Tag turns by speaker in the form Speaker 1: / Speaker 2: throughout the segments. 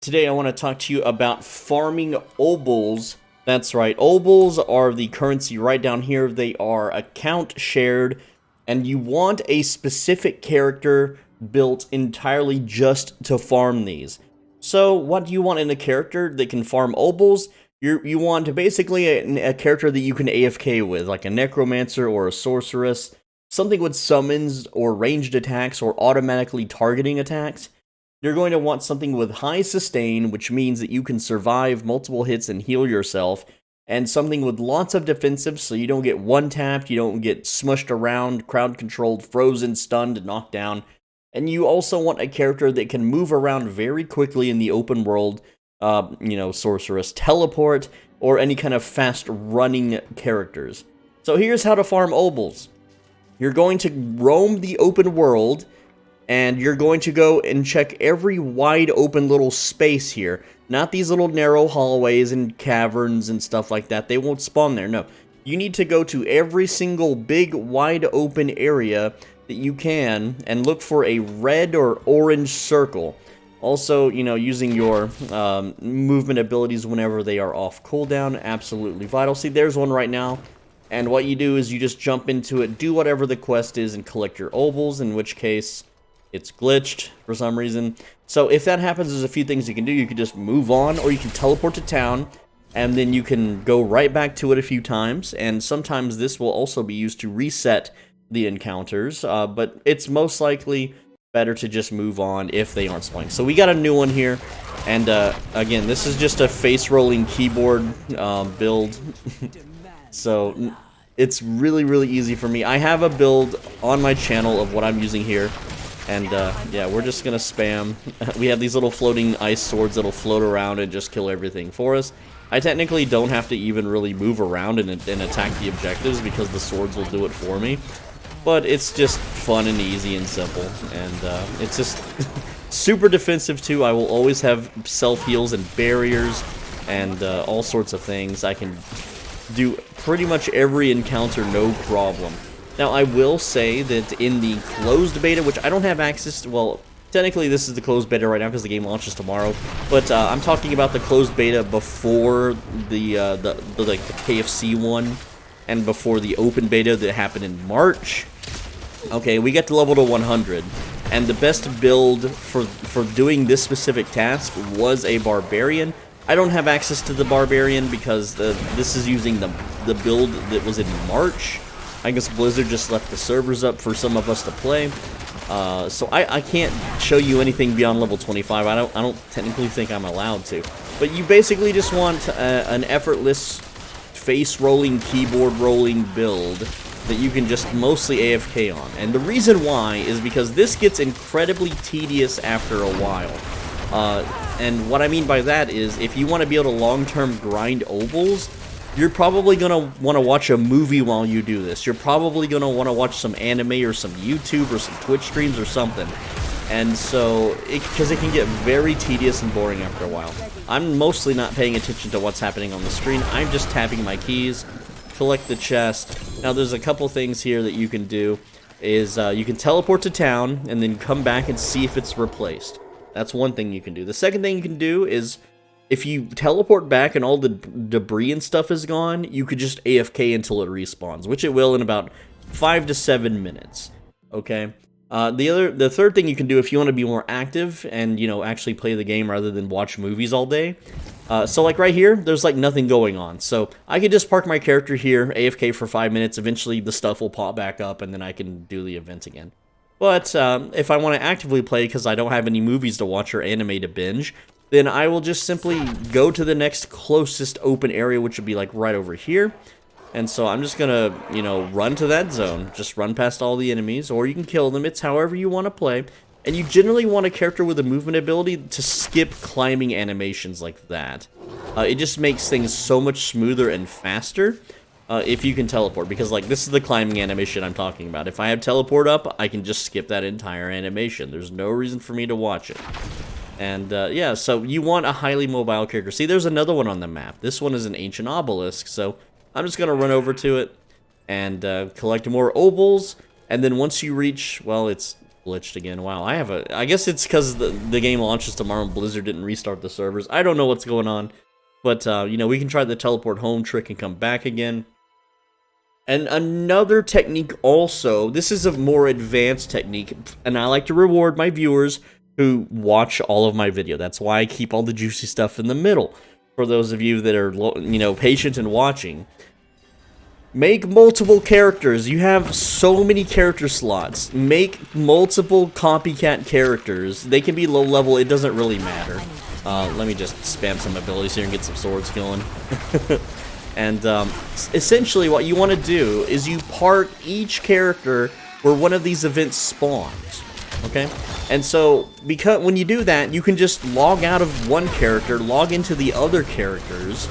Speaker 1: Today I want to talk to you about farming Obols. That's right, Obols are the currency right down here. They are account shared, and you want a specific character built entirely just to farm these. So what do you want in a character that can farm Obols? You want basically a character that you can AFK with, like a necromancer or a sorceress, something with summons or ranged attacks or automatically targeting attacks. You're going to want something with high sustain, which means that you can survive multiple hits and heal yourself, and something with lots of defensive so you don't get one-tapped, you don't get smushed around, crowd-controlled, frozen, stunned, knocked down. And you also want a character that can move around very quickly in the open world, sorceress, teleport, or any kind of fast-running characters. So here's how to farm Obols. You're going to roam the open world, and you're going to go and check every wide open little space here. Not these little narrow hallways and caverns and stuff like that. They won't spawn there, no. You need to go to every single big wide open area that you can and look for a red or orange circle. Also, using your movement abilities whenever they are off cooldown, absolutely vital. See, there's one right now. And what you do is you just jump into it, do whatever the quest is, and collect your Obols, in which case it's glitched for some reason. So if that happens, there's a few things you can do. You can just move on, or you can teleport to town, and then you can go right back to it a few times. And sometimes this will also be used to reset the encounters, but it's most likely better to just move on if they aren't spawning. So we got a new one here, and again, this is just a face-rolling keyboard build. So it's really easy for me. I have a build on my channel of what I'm using here. And, yeah, we're just gonna spam. We have these little floating ice swords that'll float around and just kill everything for us. I technically don't have to even really move around and attack the objectives because the swords will do it for me. But it's just fun and easy and simple. And, it's just super defensive, too. I will always have self-heals and barriers and, all sorts of things. I can do pretty much every encounter no problem. Now, I will say that in the closed beta, which I don't have access to, well, technically this is the closed beta right now because the game launches tomorrow, but I'm talking about the closed beta before the KFC one and before the open beta that happened in March. Okay, we get to level to 100, and the best build for doing this specific task was a Barbarian. I don't have access to the Barbarian because this is using the build that was in March. I guess Blizzard just left the servers up for some of us to play, so I can't show you anything beyond level 25. I don't technically think I'm allowed to. But you basically just want an effortless face-rolling, keyboard-rolling build that you can just mostly AFK on. And the reason why is because this gets incredibly tedious after a while. And what I mean by that is if you want to be able to long-term grind Obols, you're probably going to want to watch a movie while you do this. You're probably going to want to watch some anime or some YouTube or some Twitch streams or something. And so, because it can get very tedious and boring after a while. I'm mostly not paying attention to what's happening on the screen. I'm just tapping my keys, collect the chest. Now there's a couple things here that you can do. Is you can teleport to town and then come back and see if it's replaced. That's one thing you can do. The second thing you can do is, if you teleport back and all the debris and stuff is gone, you could just AFK until it respawns, which it will in about 5 to 7 minutes. Okay. The third thing you can do if you want to be more active and actually play the game rather than watch movies all day. So like right here, there's like nothing going on. So I could just park my character here, AFK for 5 minutes. Eventually the stuff will pop back up, and then I can do the event again. But if I want to actively play because I don't have any movies to watch or anime to binge, then I will just simply go to the next closest open area, which would be like right over here. And so I'm just gonna, run to that zone. Just run past all the enemies, or you can kill them. It's however you want to play. And you generally want a character with a movement ability to skip climbing animations like that. It just makes things so much smoother and faster if you can teleport. Because, like, this is the climbing animation I'm talking about. If I have teleport up, I can just skip that entire animation. There's no reason for me to watch it. And, yeah, so you want a highly mobile character. See, there's another one on the map. This one is an ancient obelisk, so I'm just going to run over to it and collect more Obols. And then once you reach, well, it's glitched again. Wow, I guess it's because the game launches tomorrow and Blizzard didn't restart the servers. I don't know what's going on. But, you know, we can try the teleport home trick and come back again. And another technique also, this is a more advanced technique, and I like to reward my viewers who watch all of my video. That's why I keep all the juicy stuff in the middle. For those of you that are, you know, patient and watching. Make multiple characters. You have so many character slots. Make multiple copycat characters. They can be low level, it doesn't really matter. Let me just spam some abilities here and get some swords going. And essentially what you want to do is you park each character where one of these events spawns. Okay? And so, because when you do that, you can just log out of one character, log into the other characters,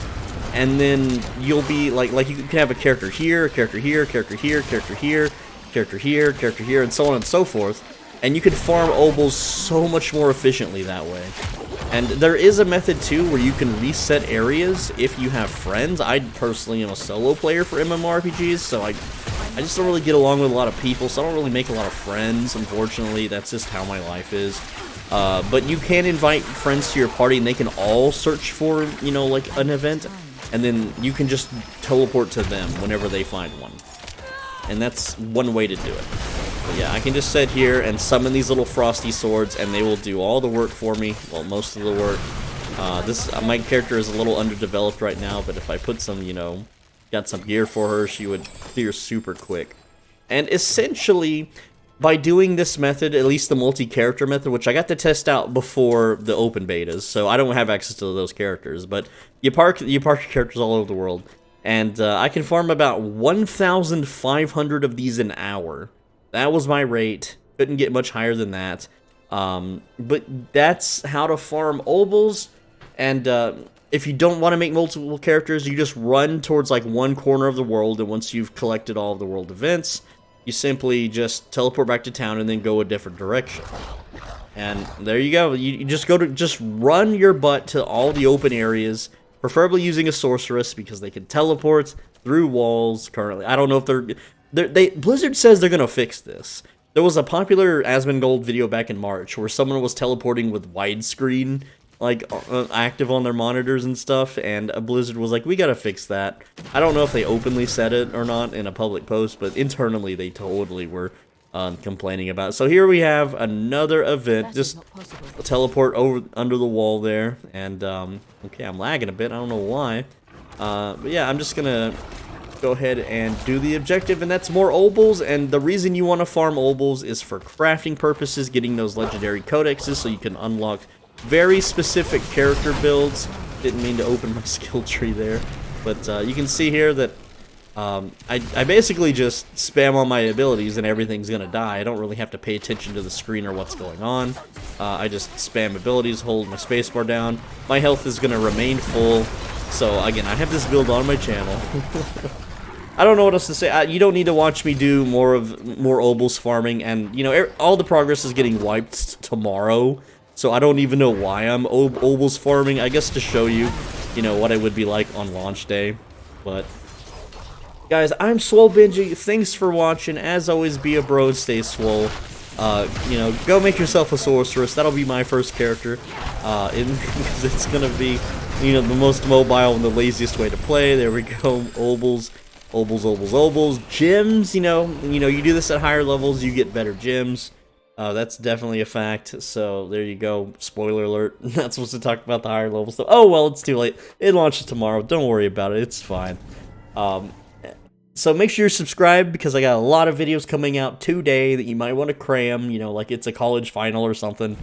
Speaker 1: and then you'll be like you can have a character here, a character here, a character here, a character here, character here, character here, and so on and so forth. And you can farm Obols so much more efficiently that way. And there is a method too where you can reset areas if you have friends. I personally am a solo player for MMORPGs, so I just don't really get along with a lot of people, so I don't really make a lot of friends, unfortunately. That's just how my life is. But you can invite friends to your party and they can all search for, you know, like an event, and then you can just teleport to them whenever they find one. And that's one way to do it. But yeah, I can just sit here and summon these little frosty swords, and they will do all the work for me. Well, most of the work. My character is a little underdeveloped right now, but if I put some, you know, got some gear for her, she would clear super quick. And essentially, by doing this method, at least the multi-character method, which I got to test out before the open betas, so I don't have access to those characters, but you park your characters all over the world. And I can farm about 1,500 of these an hour. That was my rate. Couldn't get much higher than that. But that's how to farm Obols. And if you don't want to make multiple characters, you just run towards like one corner of the world. And once you've collected all of the world events, you simply just teleport back to town and then go a different direction. And there you go. You just run your butt to all the open areas. Preferably using a sorceress because they can teleport through walls currently. I don't know if Blizzard says they're gonna fix this. There was a popular Asmongold video back in March where someone was teleporting with widescreen like active on their monitors and stuff, and Blizzard was like, we gotta fix that. I don't know if they openly said it or not in a public post, but internally they totally were complaining about it. So here we have another event. Just teleport over under the wall there, and okay, I'm lagging a bit. I don't know why, but yeah, I'm just gonna go ahead and do the objective, and that's more Obols. And the reason you want to farm Obols is for crafting purposes, getting those legendary codexes so you can unlock very specific character builds. Didn't mean to open my skill tree there, but you can see here that I basically just spam all my abilities and everything's gonna die. I don't really have to pay attention to the screen or what's going on. I just spam abilities, hold my spacebar down. My health is gonna remain full. So again, I have this build on my channel. I don't know what else to say. You don't need to watch me do more Obols farming, and you know, all the progress is getting wiped tomorrow. So I don't even know why I'm Obols farming. I guess to show you, you know, what it would be like on launch day. But guys, I'm Swole Benji. Thanks for watching. As always, be a bro, stay swole. You know, go make yourself a sorceress. That'll be my first character. Because it's gonna be, you know, the most mobile and the laziest way to play. There we go. Obols, Obols, Obols, Obols. Gems, you know, you do this at higher levels, you get better gems. That's definitely a fact. So there you go. Spoiler alert. Not supposed to talk about the higher level stuff. Oh well, it's too late. It launches tomorrow. Don't worry about it. It's fine. So make sure you're subscribed because I got a lot of videos coming out today that you might want to cram, you know, like it's a college final or something.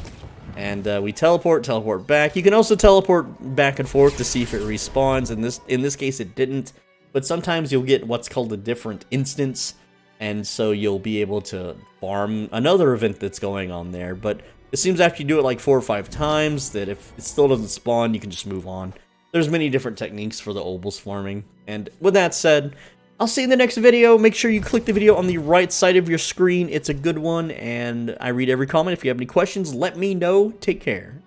Speaker 1: And we teleport back. You can also teleport back and forth to see if it respawns. In this case, it didn't. But sometimes you'll get what's called a different instance, and so you'll be able to farm another event that's going on there. But it seems after you do it like 4 or 5 times that if it still doesn't spawn, you can just move on. There's many different techniques for the Obols farming. And with that said, I'll see you in the next video. Make sure you click the video on the right side of your screen. It's a good one, and I read every comment. If you have any questions, let me know. Take care.